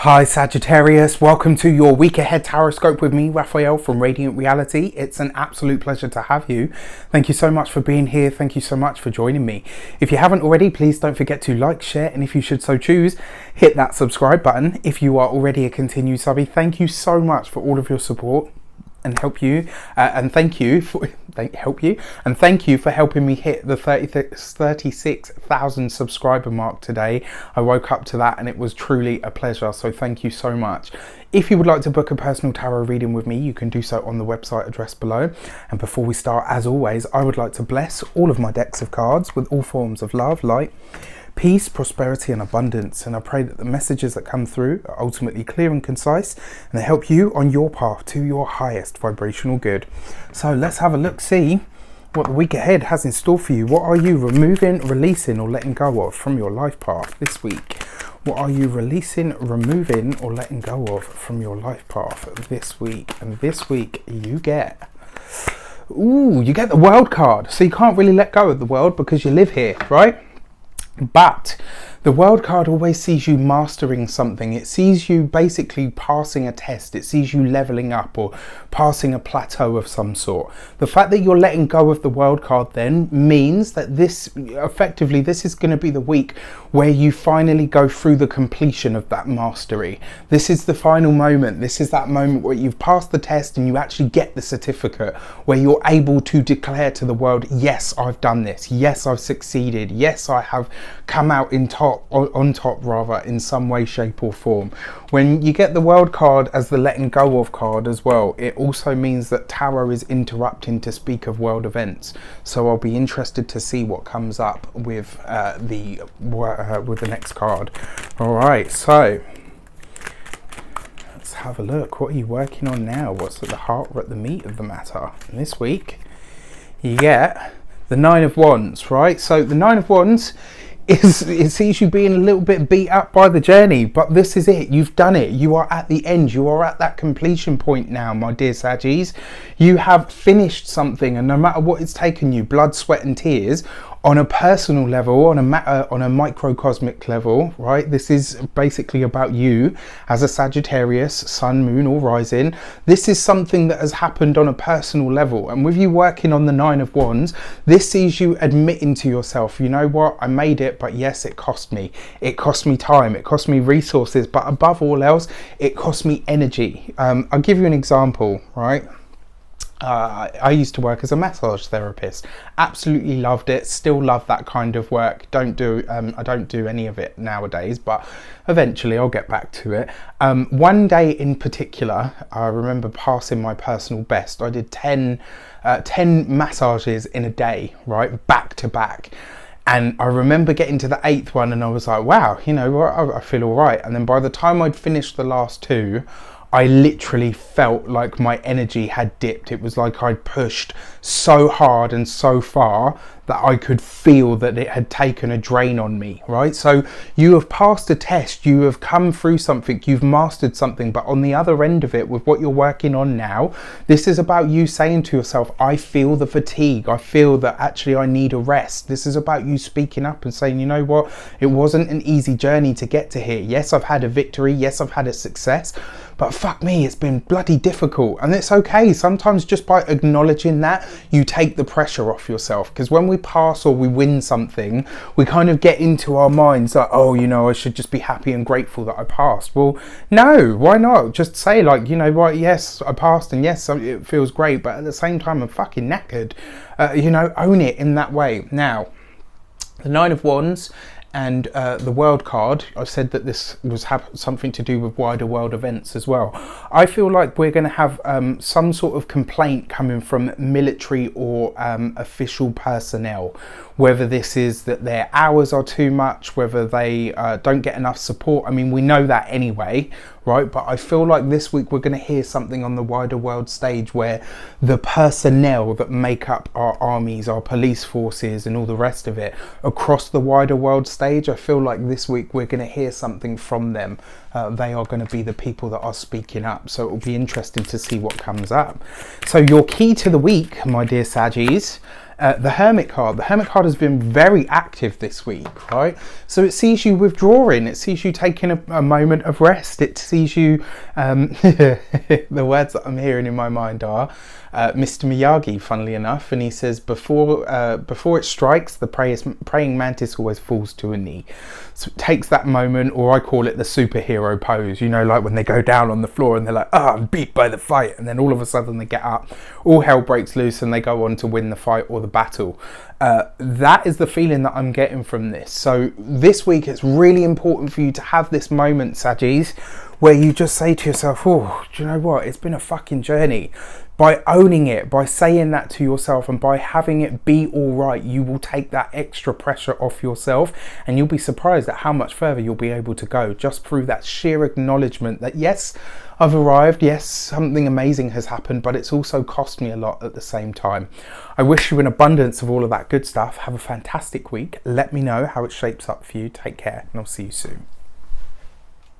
Hi Sagittarius, welcome to your week ahead tarot with me, Raphael from Reydiant Reality. It's an absolute pleasure to have you. Thank you so much for being here. Thank you so much for joining me. If you haven't already, please don't forget to like, share, and if you should so choose, hit that subscribe button. If you are already a continued subby, thank you so much for all of your support and thank you for helping me hit the 36,000 subscriber mark today. I woke up to that and it was truly a pleasure, so thank you so much. If you would like to book a personal tarot reading with me, you can do so on the website address below. And before we start, as always, I would like to bless all of my decks of cards with all forms of love, light, peace, prosperity and abundance, and I pray that the messages that come through are ultimately clear and concise and they help you on your path to your highest vibrational good. So let's have a look, see what the week ahead has in store for you. What are you removing, releasing or letting go of from your life path this week? What are you releasing, removing or letting go of from your life path this week? And this week you get the world card. So you can't really let go of the world because you live here, right? But the world card always sees you mastering something. It sees you basically passing a test. It sees you leveling up or passing a plateau of some sort. The fact that you're letting go of the world card then means that this is going to be the week where you finally go through the completion of that mastery. This is the final moment. This is that moment where you've passed the test and you actually get the certificate, where you're able to declare to the world, yes, I've done this. Yes, I've succeeded. Yes, I have come out on top in some way, shape or form. When you get the world card as the letting go of card as well, it also means that tarot is interrupting to speak of world events. So I'll be interested to see what comes up with the next card. All right, so let's have a look. What are you working on now? What's at the heart or at the meat of the matter? And this week you get the Nine of Wands, right? So the Nine of Wands it sees you being a little bit beat up by the journey, but this is it. You've done it. You are at the end. You are at that completion point now, my dear Saggies. You have finished something, and no matter what it's taken you, blood, sweat and tears, on a personal level, on a microcosmic level, right? This is basically about you as a Sagittarius, sun, moon or rising. This is something that has happened on a personal level. And with you working on the Nine of Wands, this sees you admitting to yourself, you know what, I made it, but yes, it cost me. It cost me time, it cost me resources, but above all else, it cost me energy. I'll give you an example, right? I used to work as a massage therapist. Absolutely loved it. Still love that kind of work. I don't do any of it nowadays, but eventually I'll get back to it. One day in particular, I remember passing my personal best. I did 10 massages in a day, right, back to back. And I remember getting to the 8th one and I was like, wow, you know what, I feel all right. And then by the time I'd finished the last two, I literally felt like my energy had dipped. It was like I'd pushed so hard and so far that I could feel that it had taken a drain on me, right? So you have passed a test, you have come through something, you've mastered something, but on the other end of it, with what you're working on now, this is about you saying to yourself, I feel the fatigue. I feel that actually I need a rest. This is about you speaking up and saying, you know what? It wasn't an easy journey to get to here. Yes, I've had a victory. Yes, I've had a success, but fuck me, it's been bloody difficult. And it's okay. Sometimes just by acknowledging that, you take the pressure off yourself. Because when we pass or we win something, we kind of get into our minds like, oh, you know, I should just be happy and grateful that I passed. Well, no, why not? Just say like, you know what, yes, I passed and yes, it feels great, but at the same time, I'm fucking knackered. You know, own it in that way. Now, the Nine of Wands and the world card, I said that this was something to do with wider world events as well. I feel like we're going to have some sort of complaint coming from military or official personnel, whether this is that their hours are too much, whether they don't get enough support. I mean, we know that anyway, right? But I feel like this week we're going to hear something on the wider world stage where the personnel that make up our armies, our police forces and all the rest of it across the wider world stage, I feel like this week we're going to hear something from them they are going to be the people that are speaking up. So it will be interesting to see what comes up. So your key to the week, my dear Saggies, the Hermit card. The Hermit card has been very active this week, right? So it sees you withdrawing, it sees you taking a moment of rest, it sees you, the words that I'm hearing in my mind are Mr. Miyagi, funnily enough, and he says, before it strikes, the praying mantis always falls to a knee. So it takes that moment, or I call it the superhero pose, you know, like when they go down on the floor and they're like, I'm beat by the fight, and then all of a sudden they get up, all hell breaks loose, and they go on to win the fight or the battle. That is the feeling that I'm getting from this. So this week it's really important for you to have this moment, Saggies, where you just say to yourself, oh, do you know what, it's been a fucking journey. By owning it, by saying that to yourself, and by having it be all right, you will take that extra pressure off yourself, and you'll be surprised at how much further you'll be able to go just through that sheer acknowledgement that, yes, I've arrived, yes, something amazing has happened, but it's also cost me a lot at the same time. I wish you an abundance of all of that good stuff. Have a fantastic week. Let me know how it shapes up for you. Take care, and I'll see you soon.